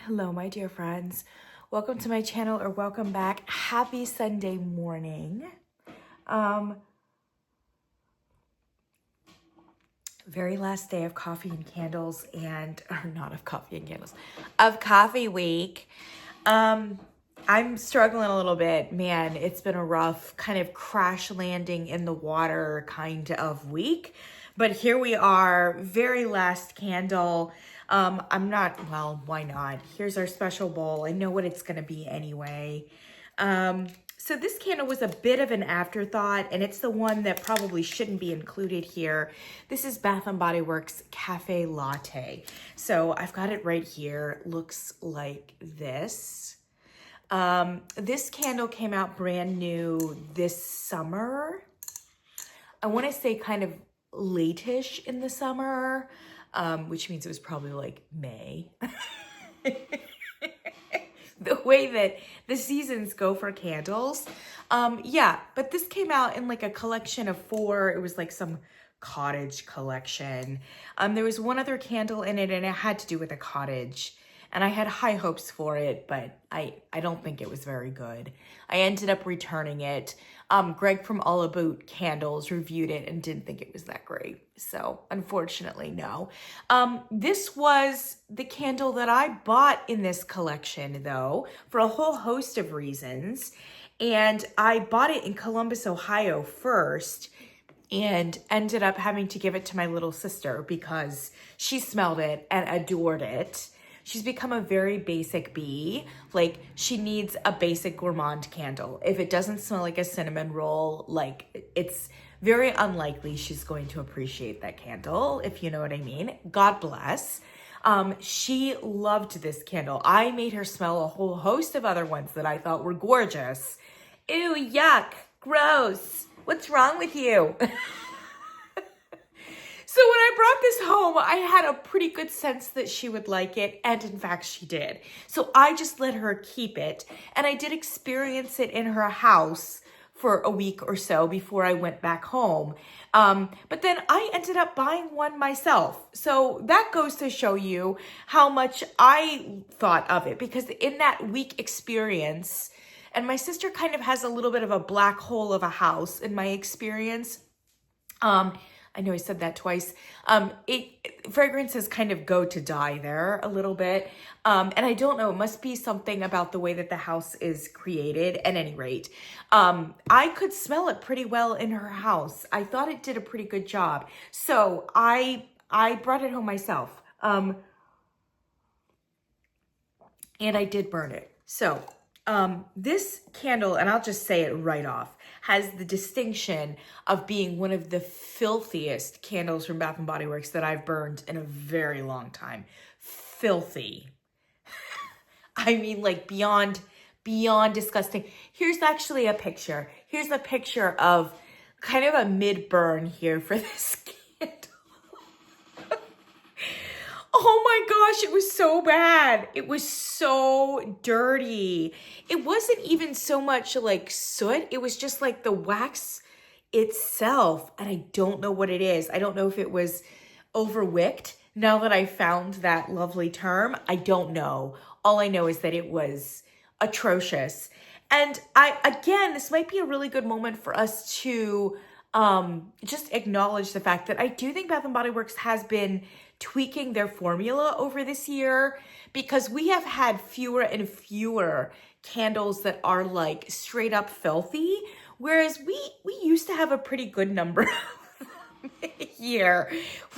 Hello, my dear friends. Welcome to my channel, or welcome back. Happy Sunday morning. Very last day of coffee and candles or not of coffee and candles, of coffee week. I'm struggling a little bit. Man, it's been a rough kind of crash landing in the water kind of week. But here we are, very last candle. Why not? Here's our special bowl. I know what it's going to be anyway. So this candle was a bit of an afterthought, and it's the one that probably shouldn't be included here. This is Bath & Body Works Café Latte. So I've got it right here. Looks like this. This candle came out brand new this summer. I want to say kind of late-ish in the summer, which means it was probably like May. The way that the seasons go for candles. Yeah, but this came out in like a collection of 4. It was like some cottage collection. There was one other candle in it, and it had to do with a cottage. And I had high hopes for it, but I don't think it was very good. I ended up returning it. Greg from All About Candles reviewed it and didn't think it was that great. So unfortunately, no. This was the candle that I bought in this collection, though, for a whole host of reasons. And I bought it in Columbus, Ohio first, and ended up having to give it to my little sister because she smelled it and adored it. She's become a very basic bee. Like, she needs a basic gourmand candle. If it doesn't smell like a cinnamon roll, like, it's very unlikely she's going to appreciate that candle, if you know what I mean. God bless. She loved this candle. I made her smell a whole host of other ones that I thought were gorgeous. Ew, yuck, gross. What's wrong with you? So when I brought this home, I had a pretty good sense that she would like it, and in fact she did. So I just let her keep it, and I did experience it in her house for a week or so before I went back home. But then I ended up buying one myself. So that goes to show you how much I thought of it, because in that week experience, and my sister kind of has a little bit of a black hole of a house in my experience. I know I said that twice. Fragrances kind of go to die there a little bit. And I don't know, it must be something about the way that the house is created. At any rate, I could smell it pretty well in her house. I thought it did a pretty good job. So I brought it home myself. And I did burn it. So this candle, and I'll just say it right off, has the distinction of being one of the filthiest candles from Bath & Body Works that I've burned in a very long time. Filthy. I mean, like beyond disgusting. Here's actually a picture. Here's a picture of kind of a mid-burn here for this candle. Oh my gosh, it was so bad. It was so dirty. It wasn't even so much like soot. It was just like the wax itself. And I don't know what it is. I don't know if it was overwicked. Now that I found that lovely term, I don't know. All I know is that it was atrocious. And again, this might be a really good moment for us to just acknowledge the fact that I do think Bath & Body Works has been tweaking their formula over this year, because we have had fewer and fewer candles that are like straight up filthy, whereas we used to have a pretty good number here.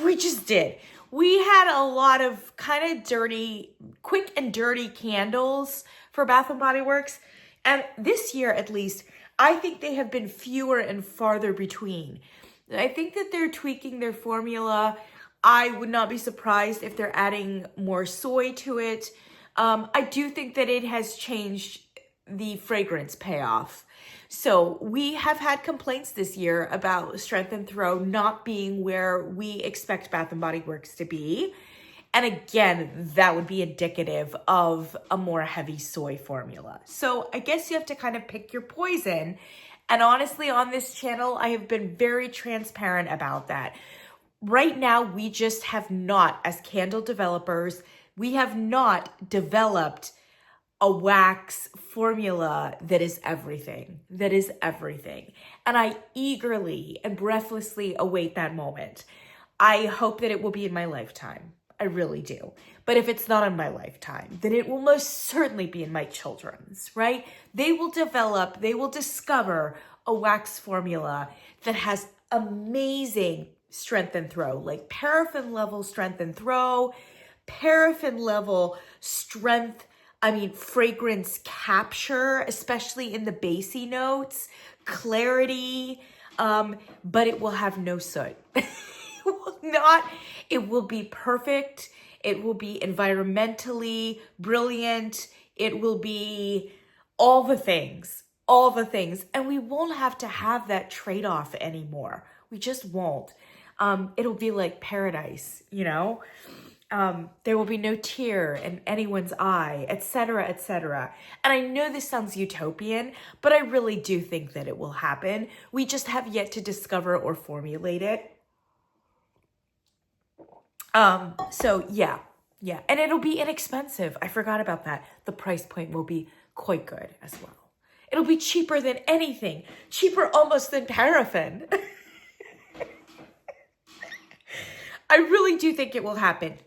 We just did. We had a lot of kind of dirty, quick and dirty candles for Bath & Body Works, and this year at least, I think they have been fewer and farther between. I think that they're tweaking their formula. I would not be surprised if they're adding more soy to it. I do think that it has changed the fragrance payoff. So we have had complaints this year about Strength and Throw not being where we expect Bath & Body Works to be. And again, that would be indicative of a more heavy soy formula. So I guess you have to kind of pick your poison. And honestly, on this channel, I have been very transparent about that. Right now, we just have not, as candle developers, We have not developed a wax formula that is everything, that is everything. And I eagerly and breathlessly await that moment. I hope that it will be in my lifetime. I really do. But if it's not in my lifetime, then it will most certainly be in my children's, right? They will develop, they will discover a wax formula that has amazing strength and throw, like paraffin level strength and throw, paraffin level strength, fragrance capture, especially in the bassy notes, clarity, but it will have no soot. It will be perfect. It will be environmentally brilliant. It will be all the things. And we won't have to have that trade-off anymore. We just won't. It'll be like paradise, you know? There will be no tear in anyone's eye, etc., etc. And I know this sounds utopian, but I really do think that it will happen. We just have yet to discover or formulate it. So yeah. And it'll be inexpensive. I forgot about that. The price point will be quite good as well. It'll be cheaper than anything. Cheaper almost than paraffin. I really do think it will happen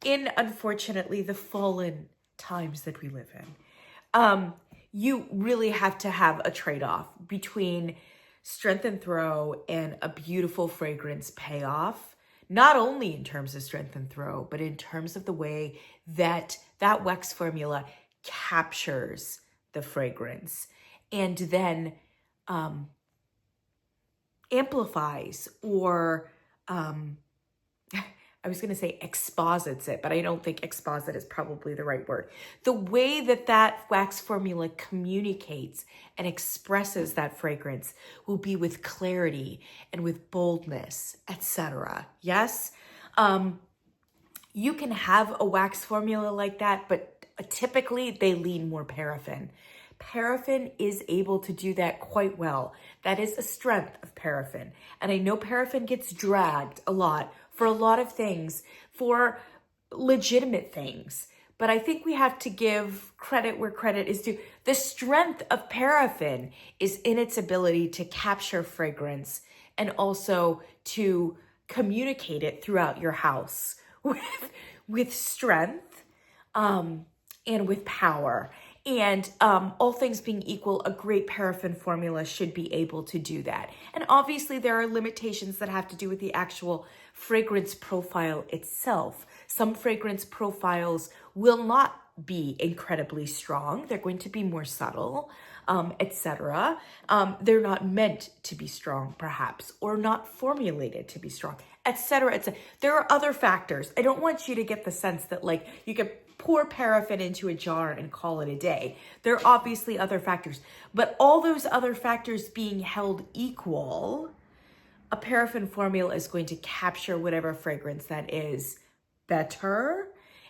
in, unfortunately, the fallen times that we live in. You really have to have a trade-off between strength and throw and a beautiful fragrance payoff, not only in terms of strength and throw, but in terms of the way that that wax formula captures the fragrance and then amplifies or I was going to say exposits it, but I don't think exposit is probably the right word. The way that that wax formula communicates and expresses that fragrance will be with clarity and with boldness, etc. Yes? You can have a wax formula like that, but typically they lean more paraffin. Paraffin is able to do that quite well. That is a strength of paraffin. And I know paraffin gets dragged a lot for a lot of things, for legitimate things. But I think we have to give credit where credit is due. The strength of paraffin is in its ability to capture fragrance and also to communicate it throughout your house with strength and with power. And all things being equal, a great paraffin formula should be able to do that. And obviously there are limitations that have to do with the actual fragrance profile itself. Some fragrance profiles will not be incredibly strong. They're going to be more subtle, etc. They're not meant to be strong, perhaps, or not formulated to be strong, etc., etc. There are other factors. I don't want you to get the sense that like you could pour paraffin into a jar and call it a day. There are obviously other factors, but all those other factors being held equal, a paraffin formula is going to capture whatever fragrance that is better,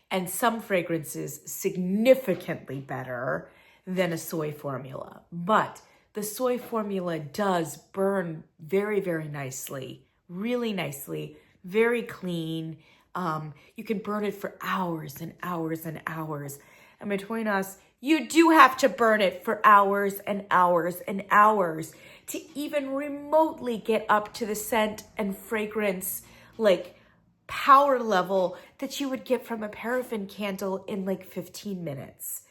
and some fragrances significantly better than a soy formula. But the soy formula does burn very, very nicely, really nicely, very clean. You can burn it for hours and hours and hours. And between us, you do have to burn it for hours and hours and hours to even remotely get up to the scent and fragrance, like power level that you would get from a paraffin candle in like 15 minutes.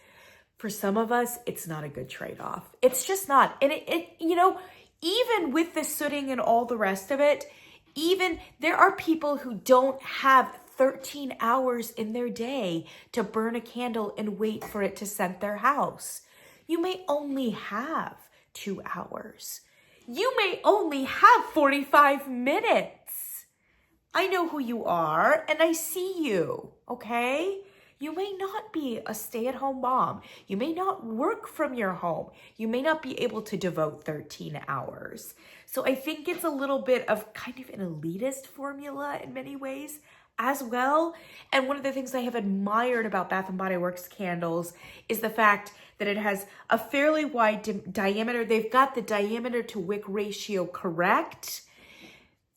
For some of us, it's not a good trade-off. It's just not. And it you know, even with the sooting and all the rest of it, even there are people who don't have 13 hours in their day to burn a candle and wait for it to scent their house. You may only have 2 hours. You may only have 45 minutes. I know who you are and I see you, okay? You may not be a stay-at-home mom. You may not work from your home. You may not be able to devote 13 hours. So I think it's a little bit of kind of an elitist formula in many ways as well. And one of the things I have admired about Bath & Body Works candles is the fact that it has a fairly wide diameter. They've got the diameter to wick ratio correct.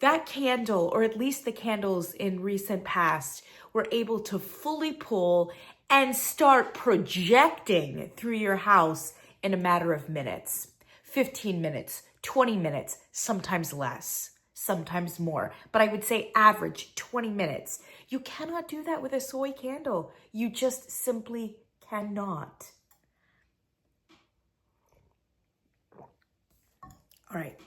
that candle, or at least the candles in recent past, were able to fully pull and start projecting through your house in a matter of minutes. 15 minutes, 20 minutes, sometimes less, sometimes more. But I would say average 20 minutes. You cannot do that with a soy candle. You just simply cannot. All right,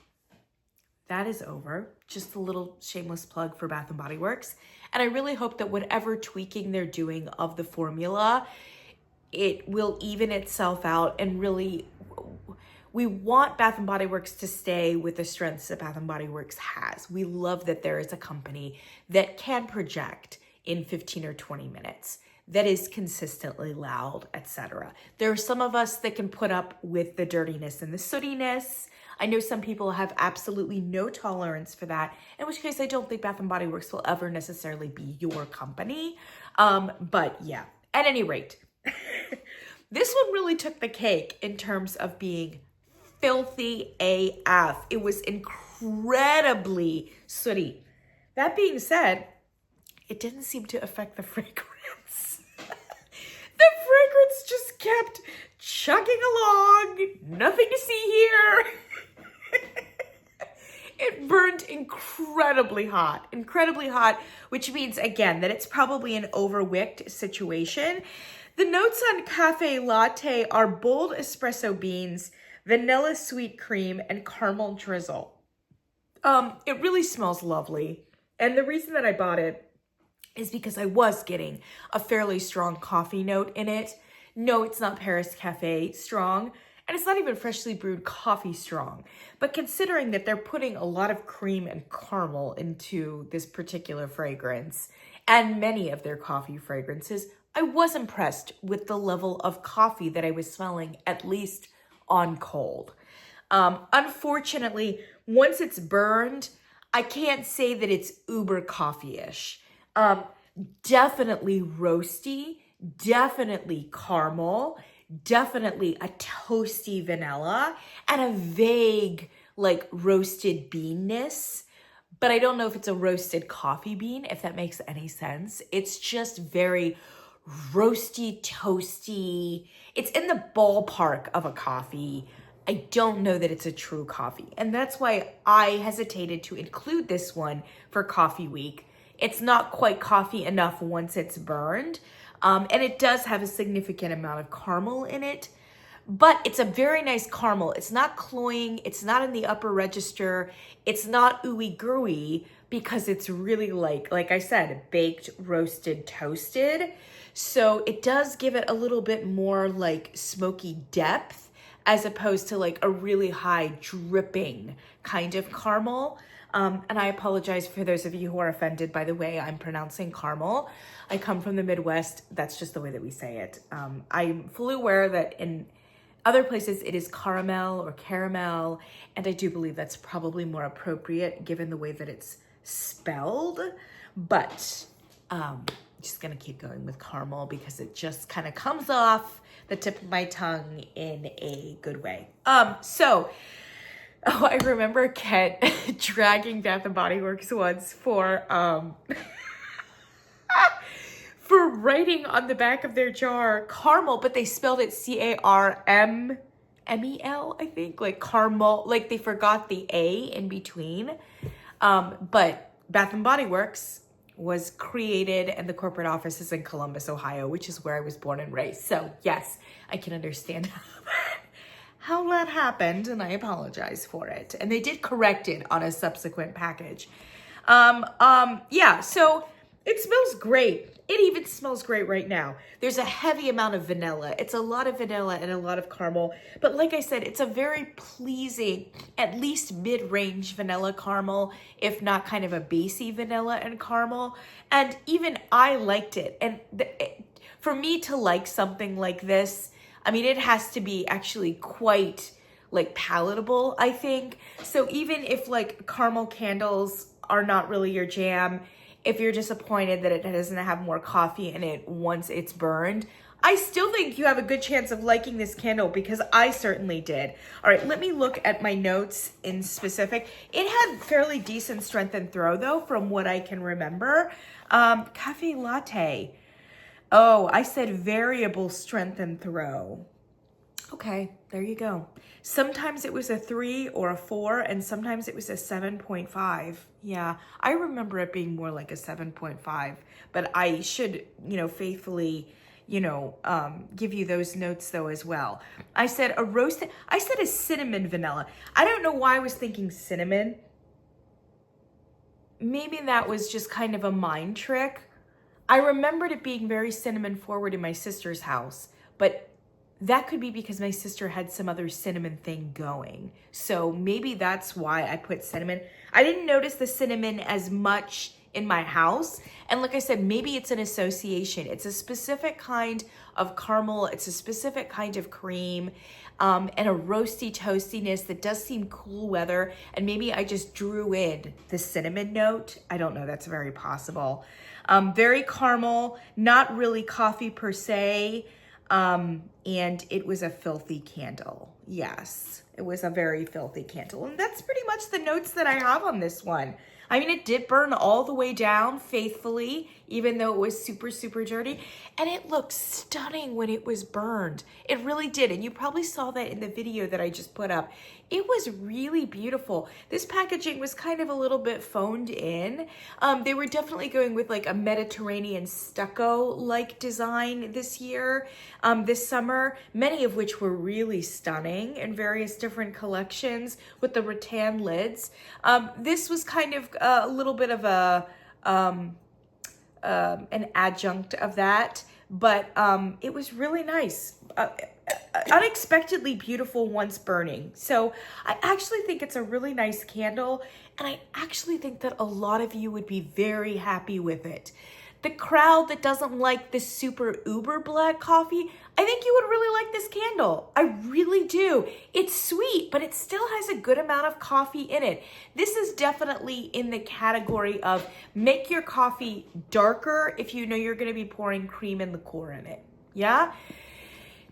that is over. Just a little shameless plug for Bath & Body Works. And I really hope that whatever tweaking they're doing of the formula, it will even itself out, and really, we want Bath & Body Works to stay with the strengths that Bath & Body Works has. We love that there is a company that can project in 15 or 20 minutes, that is consistently loud, etc. There are some of us that can put up with the dirtiness and the sootiness. I know some people have absolutely no tolerance for that, in which case I don't think Bath & Body Works will ever necessarily be your company. But yeah, at any rate, this one really took the cake in terms of being filthy AF. It was incredibly sooty. That being said, it didn't seem to affect the fragrance. The fragrance just kept chugging along. Nothing to see here. It burned incredibly hot, which means, again, that it's probably an overwicked situation. The notes on Café Latte are bold espresso beans, vanilla sweet cream, and caramel drizzle. It really smells lovely. And the reason that I bought it is because I was getting a fairly strong coffee note in it. No, it's not Paris Cafe strong, and it's not even freshly brewed coffee strong. But considering that they're putting a lot of cream and caramel into this particular fragrance, and many of their coffee fragrances, I was impressed with the level of coffee that I was smelling, at least on cold. Unfortunately, once it's burned, I can't say that it's uber coffee-ish. Definitely roasty, definitely caramel, definitely a toasty vanilla, and a vague like roasted beanness. But I don't know if it's a roasted coffee bean, if that makes any sense. It's just very roasty, toasty. It's in the ballpark of a coffee. I don't know that it's a true coffee. And that's why I hesitated to include this one for Coffee Week. It's not quite coffee enough once it's burned. And it does have a significant amount of caramel in it. But it's a very nice caramel. It's not cloying. It's not in the upper register. It's not ooey gooey because it's really like I said, baked, roasted, toasted. So it does give it a little bit more like smoky depth as opposed to like a really high dripping kind of caramel. And I apologize for those of you who are offended by the way I'm pronouncing caramel. I come from the Midwest. That's just the way that we say it. I'm fully aware that in other places it is caramel or caramel, and I do believe that's probably more appropriate given the way that it's spelled. But just gonna keep going with caramel because it just kind of comes off the tip of my tongue in a good way. I remember Ket dragging Bath & Body Works once for for writing on the back of their jar caramel, but they spelled it C-A-R-M-M-E-L, I think, like caramel, like they forgot the A in between. But Bath & Body Works was created and the corporate office is in Columbus, Ohio, which is where I was born and raised. So yes, I can understand how that happened, and I apologize for it. And they did correct it on a subsequent package. Yeah, so it smells great. It even smells great right now. There's a heavy amount of vanilla. It's a lot of vanilla and a lot of caramel. But like I said, it's a very pleasing, at least mid-range vanilla caramel, if not kind of a bassy vanilla and caramel. And even I liked it. And for me to like something like this, I mean, it has to be actually quite like palatable, I think. So even if like caramel candles are not really your jam, if you're disappointed that it doesn't have more coffee in it once it's burned, I still think you have a good chance of liking this candle because I certainly did. All right, let me look at my notes in specific. It had fairly decent strength and throw though, from what I can remember. Café Latte. Oh, I said variable strength and throw. Okay, there you go. Sometimes it was a 3 or a 4, and sometimes it was a 7.5. Yeah, I remember it being more like a 7.5, but I should, faithfully, give you those notes though as well. I said a cinnamon vanilla. I don't know why I was thinking cinnamon. Maybe that was just kind of a mind trick. I remembered it being very cinnamon forward in my sister's house, but that could be because my sister had some other cinnamon thing going. So maybe that's why I put cinnamon. I didn't notice the cinnamon as much in my house. And like I said, maybe it's an association. It's a specific kind of caramel. It's a specific kind of cream, and a roasty toastiness that does seem cool weather. And maybe I just drew in the cinnamon note. I don't know. That's very possible. Very caramel, not really coffee per se. And it was a filthy candle. Yes, it was a very filthy candle. And that's pretty much the notes that I have on this one. I mean, it did burn all the way down faithfully, even though it was super, super dirty. And it looked stunning when it was burned. It really did. And you probably saw that in the video that I just put up. It was really beautiful. This packaging was kind of a little bit phoned in. They were definitely going with like a Mediterranean stucco-like design this year, this summer, many of which were really stunning in various different collections with the rattan lids. This was kind of a little bit of an adjunct of that, but it was really nice. Unexpectedly beautiful once burning. So I actually think it's a really nice candle, and I actually think that a lot of you would be very happy with it. The crowd that doesn't like this super uber black coffee, I think you would really like this candle. I really do. It's sweet, but it still has a good amount of coffee in it. This is definitely in the category of make your coffee darker if you know you're going to be pouring cream and liqueur in it. Yeah?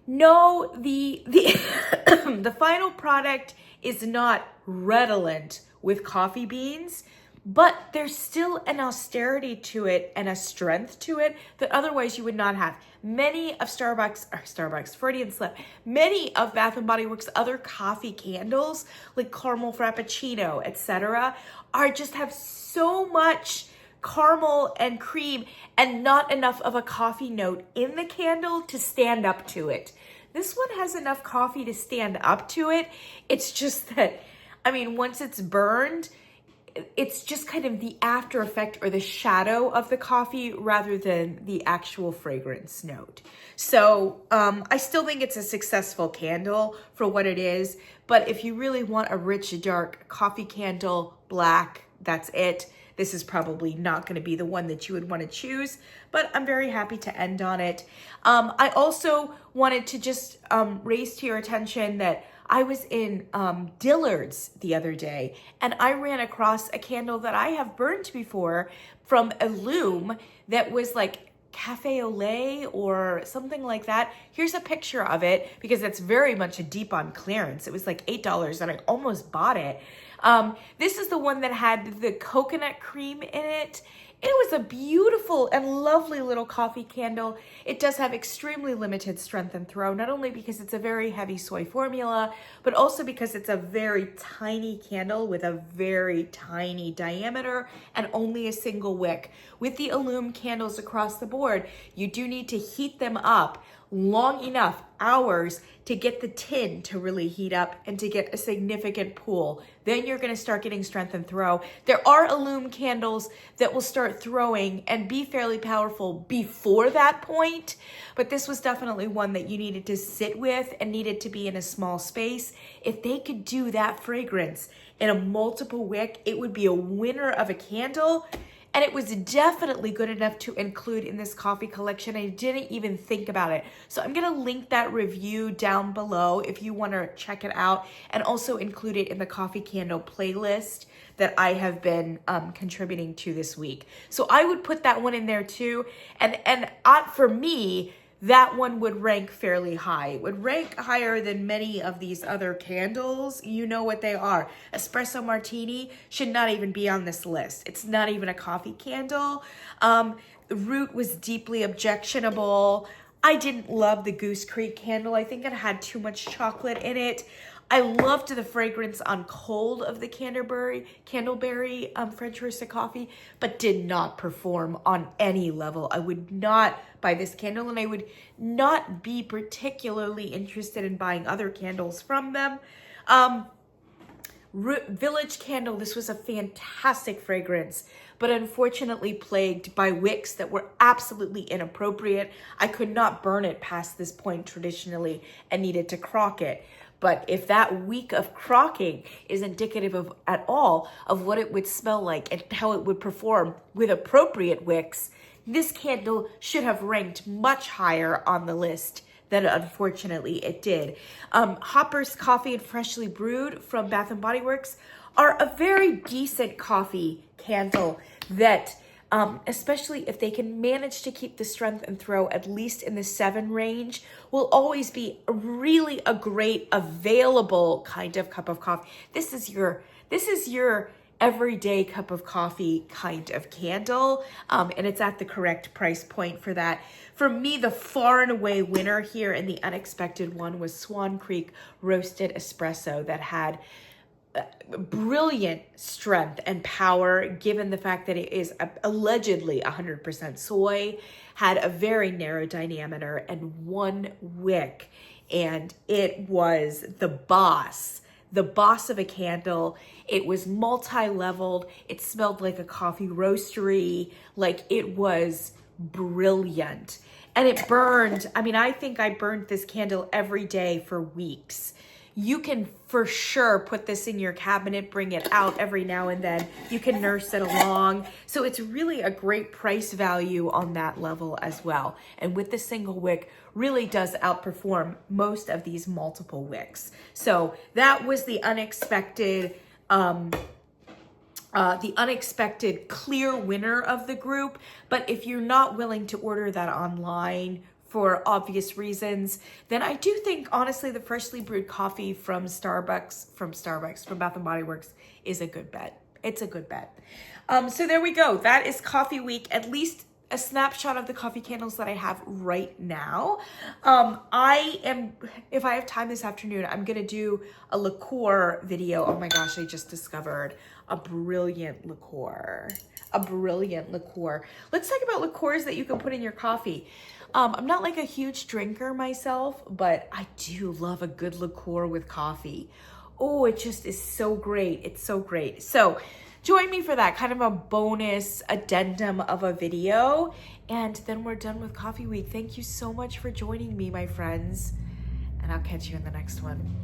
No, the the final product is not redolent with coffee beans, but there's still an austerity to it and a strength to it that otherwise you would not have. Many of Freudian slip, many of Bath & Body Works' other coffee candles, like caramel frappuccino, etc., just have so much caramel and cream and not enough of a coffee note in the candle to stand up to it. This one has enough coffee to stand up to it. It's just that, I mean, once it's burned, it's just kind of the after effect or the shadow of the coffee rather than the actual fragrance note. So I still think it's a successful candle for what it is. But if you really want a rich, dark coffee candle, black, that's it. This is probably not going to be the one that you would want to choose, but I'm very happy to end on it. I also wanted to just raise to your attention that I was in Dillard's the other day, and I ran across a candle that I have burned before from Illume that was like Cafe Latte or something like that. Here's a picture of it because it's very much a deep on clearance. It was like $8 and I almost bought it. This is the one that had the coconut cream in it. It was a beautiful and lovely little coffee candle. It does have extremely limited strength and throw, not only because it's a very heavy soy formula, but also because it's a very tiny candle with a very tiny diameter and only a single wick. With the Illume candles across the board, you do need to heat them up long enough, hours, to get the tin to really heat up and to get a significant pool. Then you're gonna start getting strength and throw. There are Illume candles that will start throwing and be fairly powerful before that point, but this was definitely one that you needed to sit with and needed to be in a small space. If they could do that fragrance in a multiple wick, it would be a winner of a candle. And it was definitely good enough to include in this coffee collection. I didn't even think about it. So I'm gonna link that review down below if you wanna check it out, and also include it in the coffee candle playlist that I have been contributing to this week. So I would put that one in there too. And for me, that one would rank fairly high. It would rank higher than many of these other candles. You know what they are. Espresso Martini should not even be on this list. It's not even a coffee candle. The root was deeply objectionable. I didn't love the Goose Creek candle. I think it had too much chocolate in it. I loved the fragrance on cold of the Candleberry French roasted coffee, but did not perform on any level. I would not buy this candle, and I would not be particularly interested in buying other candles from them. Village Candle, this was a fantastic fragrance, but unfortunately plagued by wicks that were absolutely inappropriate. I could not burn it past this point traditionally and needed to crock it. But if that week of crocking is indicative of at all of what it would smell like and how it would perform with appropriate wicks, this candle should have ranked much higher on the list than unfortunately it did. Hopper's Coffee and Freshly Brewed from Bath & Body Works are a very decent coffee candle that, especially if they can manage to keep the strength and throw at least in the 7 range, will always be really a great available kind of cup of coffee. This is your everyday cup of coffee kind of candle, and it's at the correct price point for that. For me, the far and away winner here in the unexpected one was Swan Creek Roasted Espresso that had brilliant strength and power, given the fact that it is allegedly 100% soy, had a very narrow diameter and 1 wick, and it was the boss of a candle. It was multi-leveled. It smelled like a coffee roastery. Like, it was brilliant. And it burned. I mean, I think I burned this candle every day for weeks. You can for sure put this in your cabinet, bring it out every now and then. You can nurse it along. So it's really a great price value on that level as well. And with the single wick, really does outperform most of these multiple wicks. So that was the unexpected clear winner of the group. But if you're not willing to order that online for obvious reasons, then I do think, honestly, the freshly brewed coffee from Bath & Body Works is a good bet. It's a good bet. So there we go. That is Coffee Week, at least a snapshot of the coffee candles that I have right now. If I have time this afternoon, I'm gonna do a liqueur video. Oh my gosh, I just discovered a brilliant liqueur. Let's talk about liqueurs that you can put in your coffee. I'm not like a huge drinker myself, but I do love a good liqueur with coffee. Oh, it just is so great. It's so great. So join me for that kind of a bonus addendum of a video. And then we're done with Coffee Week. Thank you so much for joining me, my friends. And I'll catch you in the next one.